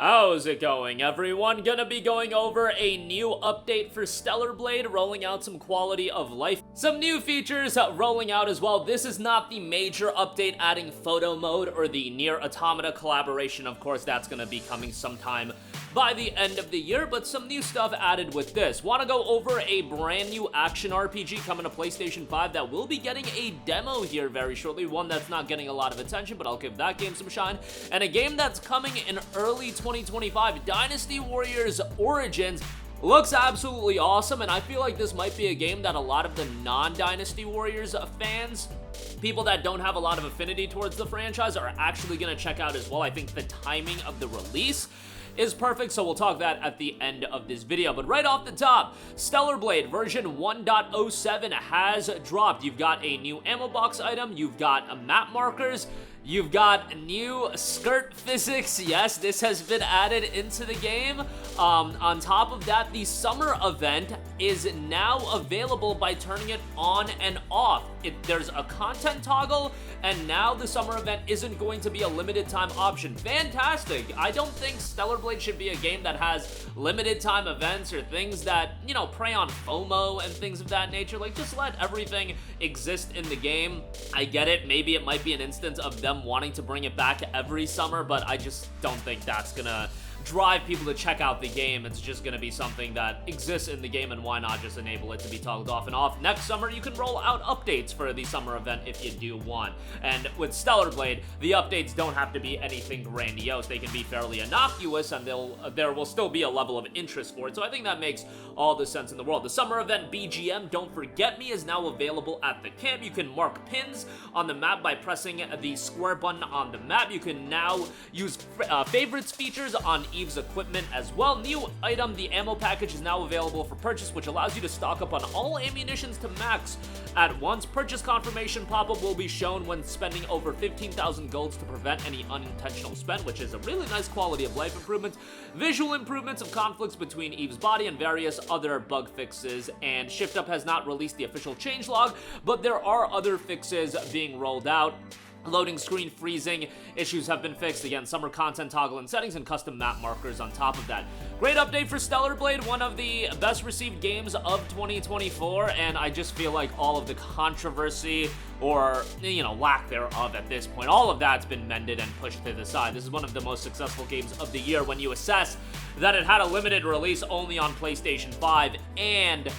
How's it going, everyone? Gonna be going over a new update for Stellar Blade, rolling out some quality of life. Some new features rolling out as well. This is not the major update adding photo mode or the Nier Automata collaboration. Of course, that's gonna be coming sometime by the end of the year, but some new stuff added with this. Want to go over a brand new action RPG coming to PlayStation 5 that will be getting a demo here very shortly, one that's not getting a lot of attention, but I'll give that game some shine, and a game that's coming in early 2025, Dynasty Warriors Origins. Looks absolutely awesome, and I feel like this might be a game that a lot of the non-Dynasty Warriors fans, people that don't have a lot of affinity towards the franchise, are actually going to check out as well. I think the timing of the release is perfect, so we'll talk that at the end of this video. But right off the top, Stellar Blade version 1.07 has dropped. You've got a new ammo box item, you've got map markers, you've got new skirt physics. Yes, this has been added into the game. On top of that, the summer event is now available by turning it on and off. There's a content toggle, and now the summer event isn't going to be a limited time option. Fantastic. I don't think Stellar Blade should be a game that has limited time events or things that, you know, prey on FOMO and things of that nature. Like, just let everything exist in the game. I get it. Maybe it might be an instance of them wanting to bring it back every summer, but I just don't think that's gonna drive people to check out the game. It's just gonna be something that exists in the game, and why not just enable it to be toggled off and off. Next summer, you can roll out updates for the summer event if you do want. And with Stellar Blade, the updates don't have to be anything grandiose. They can be fairly innocuous, and there will still be a level of interest for it. So I think that makes all the sense in the world. The summer event BGM, Don't Forget Me, is now available at the camp. You can mark pins on the map by pressing the square button on the map. You can now use favorites features on Eve's equipment as well. New item, the ammo package, is now available for purchase, which allows you to stock up on all ammunitions to max at once. Purchase confirmation pop-up will be shown when spending over 15,000 golds to prevent any unintentional spend, which is a really nice quality of life improvement. Visual improvements of conflicts between Eve's body and various other bug fixes, and Shift Up has not released the official changelog, but there are other fixes being rolled out. Loading screen freezing issues have been fixed. Again, summer content toggle and settings, and custom map markers on top of that. Great update for Stellar Blade, one of the best received games of 2024, and I just feel like all of the controversy, or, you know, lack thereof at this point, all of that's been mended and pushed to the side. This is one of the most successful games of the year when you assess that it had a limited release only on PlayStation 5, and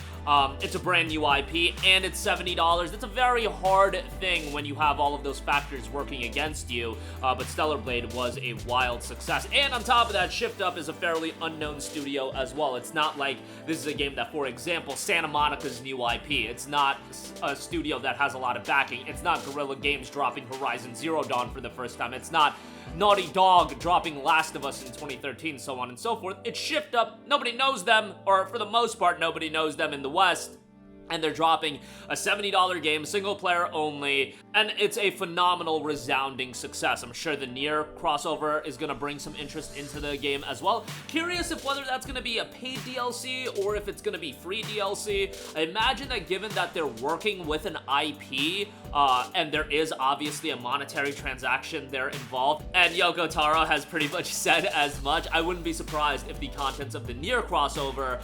it's a brand new IP, and it's $70. That's a very hard thing when you have all of those factors working against you, but Stellar Blade was a wild success. And on top of that, Shift Up is a fairly unknown studio as well. It's not like this is a game that, for example, Santa Monica's new IP. It's not a studio that has a lot of backing. It's not Guerrilla Games dropping Horizon Zero Dawn for the first time. It's not Naughty Dog dropping Last of Us in 2013, so on and so forth. It's Shift Up. Nobody knows them, or for the most part, nobody knows them in the West. And they're dropping a $70 game, single player only, and it's a phenomenal, resounding success. I'm sure the Nier crossover is going to bring some interest into the game as well. Curious if whether that's going to be a paid DLC or if it's going to be free DLC. I imagine that given that they're working with an IP, and there is obviously a monetary transaction there involved, and Yoko Taro has pretty much said as much, I wouldn't be surprised if the contents of the Nier crossover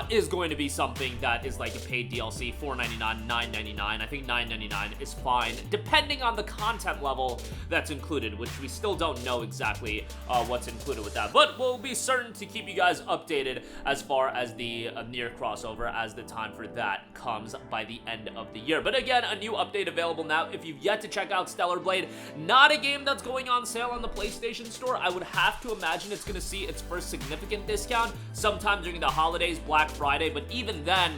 is going to be something that is like a paid DLC. $4.99, $9.99. I think $9.99 is fine, depending on the content level that's included, which we still don't know exactly what's included with that. But we'll be certain to keep you guys updated as far as the Nier crossover as the time for that comes by the end of the year. But again, a new update available now. If you've yet to check out Stellar Blade, not a game that's going on sale on the PlayStation Store. I would have to imagine it's going to see its first significant discount sometime during the holidays, Black Friday, but even then,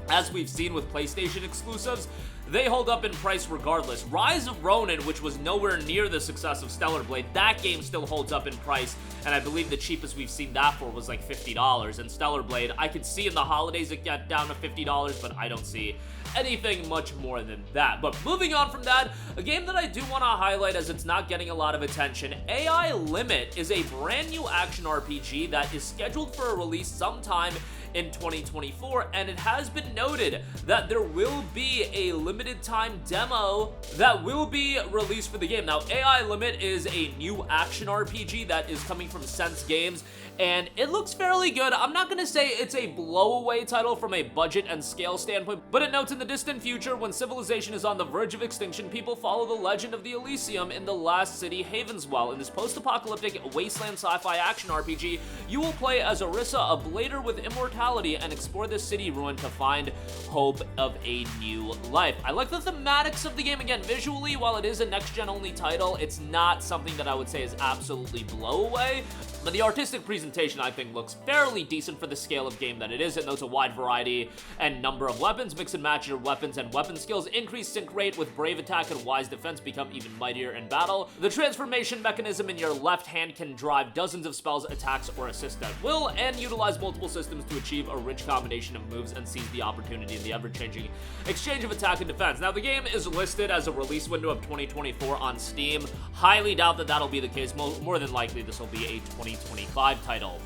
as we've seen with PlayStation exclusives, they hold up in price regardless. Rise of Ronin, which was nowhere near the success of Stellar Blade, that game still holds up in price, and I believe the cheapest we've seen that for was like $50. And Stellar Blade, I could see in the holidays it got down to $50, but I don't see anything much more than that. But moving on from that, a game that I do want to highlight as it's not getting a lot of attention, AI Limit is a brand new action RPG that is scheduled for a release sometime in 2024, and it has been noted that there will be a limited limited time demo that will be released for the game. Now, AI Limit is a new action RPG that is coming from Sense Games, and it looks fairly good. I'm not gonna say it's a blow-away title from a budget and scale standpoint, but it notes in the distant future, when civilization is on the verge of extinction, people follow the legend of the Elysium in the last city, Havenswell. In this post-apocalyptic wasteland sci-fi action RPG, you will play as Orisa, a blader with immortality, and explore this city ruin to find hope of a new life. I like the thematics of the game. Again, visually, while it is a next-gen only title, it's not something that I would say is absolutely blow away, but the artistic presentation, I think, looks fairly decent for the scale of game that it is. It notes a wide variety and number of weapons. Mix and match your weapons and weapon skills. Increase sync rate with brave attack and wise defense. Become even mightier in battle. The transformation mechanism in your left hand can drive dozens of spells, attacks, or assist at will, and utilize multiple systems to achieve a rich combination of moves and seize the opportunity in the ever-changing exchange of attack and defense. Now, the game is listed as a release window of 2024 on Steam. Highly doubt that that'll be the case. More than likely, this will be a 2025 title.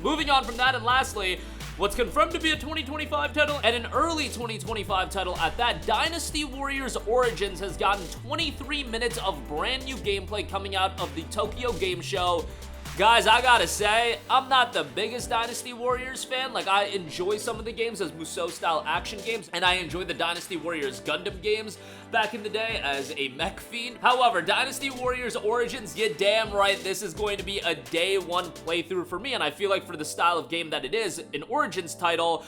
Moving on from that, and lastly, what's confirmed to be a 2025 title, and an early 2025 title at that, Dynasty Warriors Origins has gotten 23 minutes of brand new gameplay coming out of the Tokyo Game Show. Guys, I gotta say, I'm not the biggest Dynasty Warriors fan. Like, I enjoy some of the games as Musou-style action games, and I enjoy the Dynasty Warriors Gundam games back in the day as a mech fiend. However, Dynasty Warriors Origins, you damn right, this is going to be a day one playthrough for me, and I feel like for the style of game that it is, an Origins title,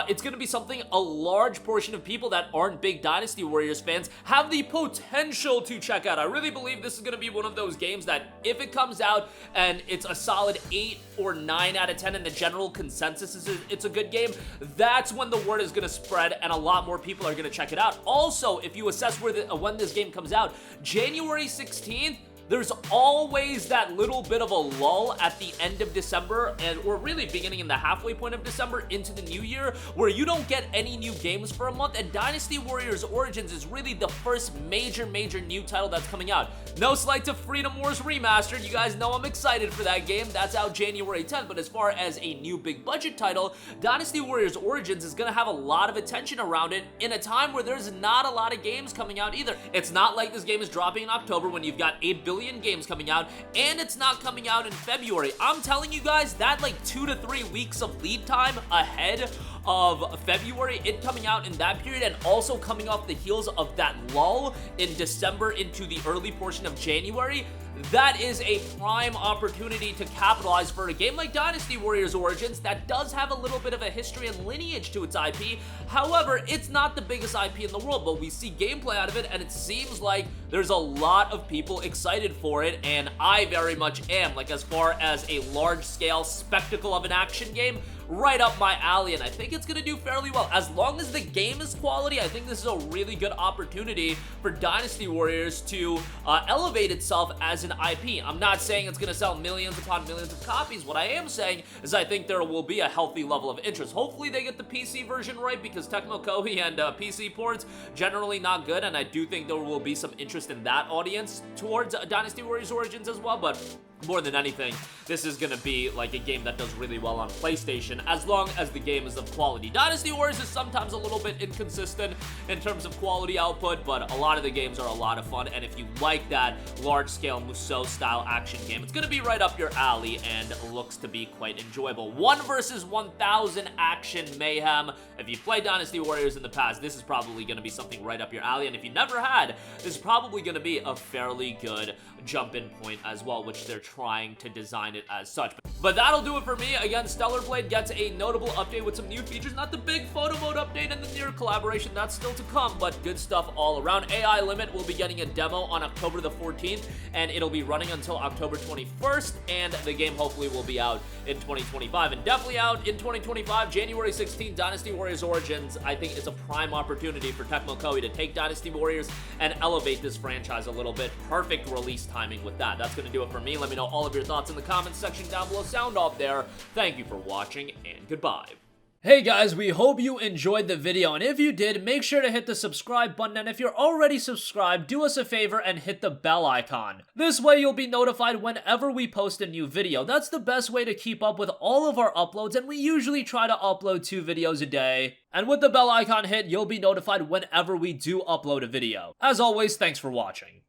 it's gonna be something a large portion of people that aren't big Dynasty Warriors fans have the potential to check out. I really believe this is gonna be one of those games that if it comes out and it's a solid 8 or 9 out of 10 and the general consensus is it's a good game, that's when the word is going to spread and a lot more people are going to check it out. Also, if you assess when this game comes out, January 16th, there's always that little bit of a lull at the end of December, or really beginning in the halfway point of December into the new year, where you don't get any new games for a month, and Dynasty Warriors Origins is really the first major new title that's coming out. No slight to Freedom Wars Remastered, you guys know I'm excited for that game. That's out January 10th, but as far as a new big budget title, Dynasty Warriors Origins is gonna have a lot of attention around it in a time where there's not a lot of games coming out either. It's not like this game is dropping in October when you've got 8 billion games coming out, and it's not coming out in February. I'm telling you guys, that like 2 to 3 weeks of lead time ahead of February, it coming out in that period, and also coming off the heels of that lull in December into the early portion of January, that is a prime opportunity to capitalize for a game like Dynasty Warriors Origins that does have a little bit of a history and lineage to its IP. However, it's not the biggest IP in the world, but we see gameplay out of it, and it seems like there's a lot of people excited for it, and I very much am. Like, as far as a large-scale spectacle of an action game, right up my alley, and I think it's gonna do fairly well. As long as the game is quality, I think this is a really good opportunity for Dynasty Warriors to elevate itself as an IP. I'm not saying it's gonna sell millions upon millions of copies. What I am saying is I think there will be a healthy level of interest. Hopefully they get the PC version right, because Tecmo Koei and PC ports generally not good, and I do think there will be some interest in that audience towards Dynasty Warriors Origins as well, but more than anything, this is gonna be like a game that does really well on PlayStation, as long as the game is of quality. Dynasty Warriors is sometimes a little bit inconsistent in terms of quality output, but a lot of the games are a lot of fun, and if you like that large-scale Musou-style action game, it's gonna be right up your alley and looks to be quite enjoyable. 1 versus 1,000 action mayhem. If you've played Dynasty Warriors in the past, this is probably gonna be something right up your alley, and if you never had, this is probably gonna be a fairly good jump-in point as well, which they're trying to design it as such. But that'll do it for me. Again, Stellar Blade gets a notable update with some new features. Not the big photo mode update and the near collaboration, that's still to come, but good stuff all around. AI Limit will be getting a demo on October the 14th, and it'll be running until October 21st, and the game hopefully will be out in 2025, and definitely out in 2025, January 16th, Dynasty Warriors Origins. I think it's a prime opportunity for Tecmo Koei to take Dynasty Warriors and elevate this franchise a little bit. Perfect release timing with that. That's going to do it for me. Let me know all of your thoughts in the comments section down below. Sound off there. Thank you for watching, and goodbye. Hey guys, we hope you enjoyed the video, and if you did, make sure to hit the subscribe button, and if you're already subscribed, do us a favor and hit the bell icon. This way you'll be notified whenever we post a new video. That's the best way to keep up with all of our uploads, and we usually try to upload 2 videos a day. And with the bell icon hit, you'll be notified whenever we do upload a video. As always, thanks for watching.